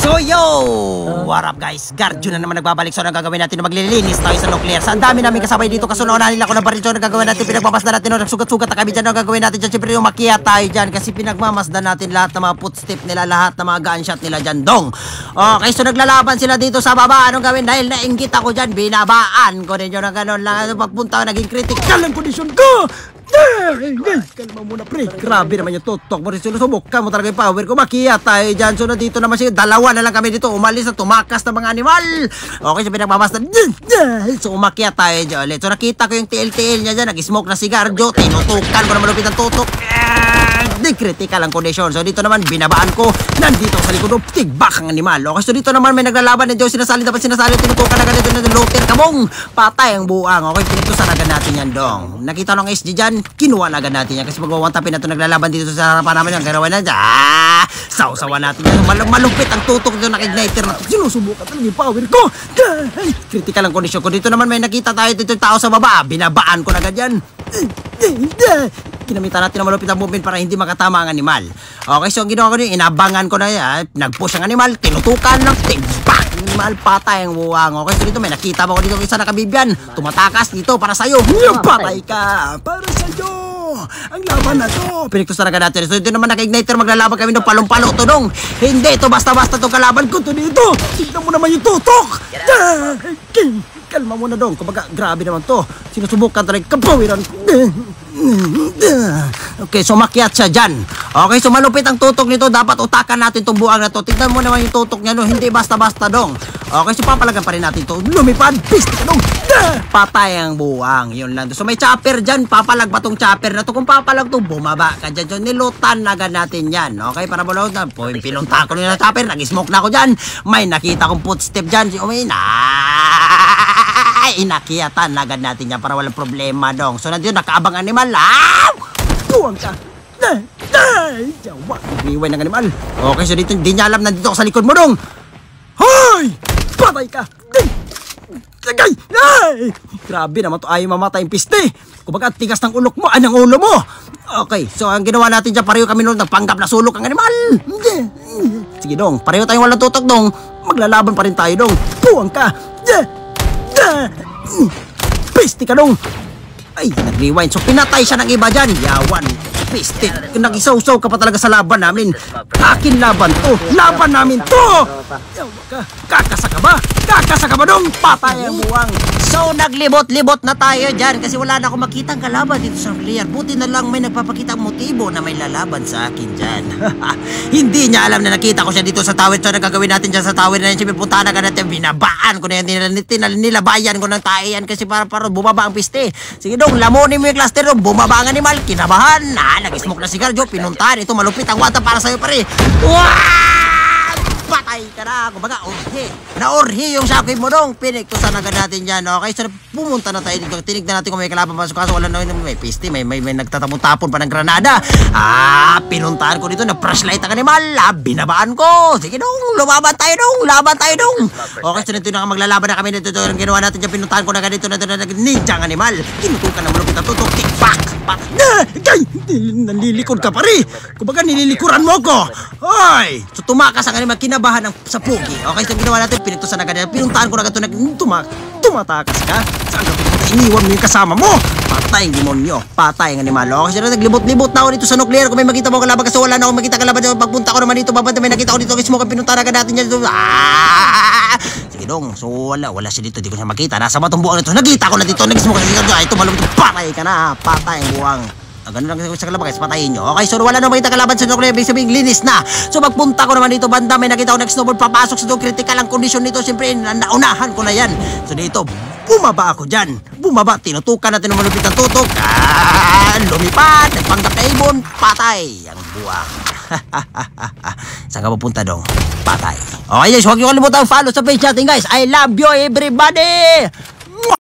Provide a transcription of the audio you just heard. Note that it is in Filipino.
So yo! What up guys? Guardio na naman nagbabalik. So ang gagawin natin na maglilinis tayo sa nuclear. Sa dami namin kasabay dito kasi naunahan nila ako ng baril. So ang gagawin natin, pinagmamasdan natin. Nagsugat-sugat na kami dyan. Ang gagawin natin dyan, siyempre yung makiya tayo dyan. Kasi pinagmamasdan natin lahat ng mga footstep nila, lahat ng mga gunshot nila dyan. Dong! Okay, so naglalaban sila dito sa baba. Anong gawin? Dahil nainggit ako dyan, binabaan ko rin yun ng gano'n lang. Pagpunta ko, naging critical ang kondisyon ko! Kalma muna pre, grabe naman yung tutok mo rin. Sinusubukan mo talaga yung power ko. Makiya tayo dyan. So nandito naman siya, dalawa na lang kami dito. Umalis na tumakas na mga animal. Okay, so pinagmamasdan. So umakyat tayo dyan ulit. So nakita ko yung TL niya dyan. Nag-smoke na sigarjo. Tinutukan ko na malupit ang tutok. Di critical ang kondisyon. So dito naman binabaan ko. Nandito sa likod. Tigbak ang animal. Okay, so dito naman may naglalaban. Nandiyo sinasali. Dapat sinasali. Tinutukan na ganito na loter. Kabong! Patay ang buang. Okay, pinutusan agad natin yan dong. Nakita ng SG dyan. Kinuha na agad natin yan. Kasi magwawantapin na ito naglalaban dito sa harapan namin. Ang garawan na dyan. Sausawa natin yan. Malupit ang tutok dito. Naka-igniter na ito. Sinusubukan talaga yung power ko. Critical ang kondisyon ko. Dito naman may nakita tayo dito yung tao sa baba. Binabaan ko na agad yan. Kinamitan natin ang malupit ang movement para hindi makatama ang animal. Okay, so ang ginawa ko din, inabangan ko na yan. Nag-push ang animal, tinutukan ng tigbak. Animal, patay ang buwang. Okay, so dito may nakita ba ko dito isa nakabibyan. Tumatakas dito para sa'yo. Patay ka. Para sa'yo. Ang laban na to. Piniktos talaga natin. So dito naman naka-igniter, maglalaban kami ng palong-palo to dong. Hindi, ito basta-basta itong kalaban ko to dito. Tignan mo naman yung tutok. Kalma mo na dong. Kumbaga, grabe naman to. Sinusubukan talaga kapawiran. Okay, so makiat siya dyan. Okay, so malupit ang tutok nito. Dapat utakan natin itong buwang na to. Tignan mo naman yung tutok niya, no? Hindi basta-basta dong. Okay, so papalagan pa rin natin ito. Lumipad, piste ka dong. Patay ang buwang. Yun lang. So may chopper dyan. Papalag ba tong chopper na to? Kung papalag to, bumaba ka dyan. So nilutan na agad natin yan. Okay, para bulawag na. Pinunta ko nila chopper. Nag-smoke na ako dyan. May nakita kong footstep dyan. Si Umina. Inakiyatan agad natin yan para walang problema dong. So nandito nakaabang animal. Buwang ka. Jawa. Iwiway ng animal. Okay, so dito hindi niya alam nandito ako sa likod mo dong. Hoy! Patay ka. Tagay! Grabe naman to. Ayaw mamatay yung piste. Kumbaga tigas ng ulok mo. Anong ulo mo? Okay, so ang ginawa natin dyan, pareho kami noon nagpanggap na sulok ang animal. Sige dong, pareho tayong walang tutok dong. Maglalaban pa rin tayo dong. Buwang ka. Piste ka dong. Ay, nag-rewind. So pinatay siya ng iba dyan. Yawan. Piste. Nag-isaw-saw ka pa talaga sa laban namin. Akin laban to. Laban namin to. Yawa ka. Kakasa ka ba? Kakasa ka ba dong? Patay ang buwang. So naglibot-libot na tayo dyan. Kasi wala na akong makitang kalaban dito sa clear. Buti na lang may nagpapakita motibo na may lalaban sa akin dyan. Hindi niya alam na nakita ko siya dito sa tower. So nagagawin natin dyan sa tower na yan. Siyempre punta na ka natin. Binabaan ko na yan. Nilabayan ko ng tayan. Kasi para bumaba ang piste. Sige dong, lamunin mo yung cluster dong. Bumaba ang animal. Kinabahan. Nag-smoke na sigarjo. Pinuntahan. Ito malupit ang wata para sa'yo pare. Patay ka na. Kumbaga, orhe. Na-orhe yung shockwave mo dong. Piniktusan agad natin dyan. Okay, so pumunta na tayo dito. Tinignan natin kung may kalaban pa. Kaso wala na may piste. May nagtatapon-tapon pa ng granada. Pinuntahan ko dito. Nag-flashlight ang animal. Binabaan ko. Sige dong. Lumaban tayo dong. Laban tayo dong. Okay, so nito na maglalaban na kami dito. Ang ginawa natin dyan. Pinuntahan ko na ganito. Ninja ang animal. Kinutukan ng malupit ang tutok. Tikpak. Nalilikod ka pare. Kumbaga nililikuran mo ko. Hoy. So tumakas ang animal. Kinabahan sa pugi. Okay, so ginawa natin. Pinagtusan na ganyan. Pinuntahan ko na ganito. Tumatakas ka. Saan ka pinunta? Iniwan mo yung kasama mo. Patay ang demonyo. Patay ang animal. Okay, so naglibot-libot na ako dito sa nuclear. Kung may makita mo kalaban kasi wala na akong makita kalaban. Pagpunta ko naman dito. Babanda may nakita ko dito. Smoke. Pinuntahan na natin dyan. Sige dong. So wala siya dito. Di ko siya makita. Nasa batong buwang nito. Nakita ko na dito. Nag-smoke na ito malupit. Patay ka na. Patay ang buwang. Ganun lang sa kalaban guys, patayin nyo. Okay, so wala na makita kalaban sa nuclear. Ibig sabihin, linis na. So magpunta ko naman dito, banda. May nakita ko next snowball. Papasok sa doon. Critical ang kondisyon nito. Siyempre, naunahan ko na yan. So dito, bumaba ako dyan. Bumaba, tinutukan natin ng malupit ang tutok. Lumipad, nagpanggap na ibon. Patay ang buwang. Saan ka pupunta dong? Patay. Okay guys, huwag nyo kalimutan follow sa page natin guys. I love you everybody.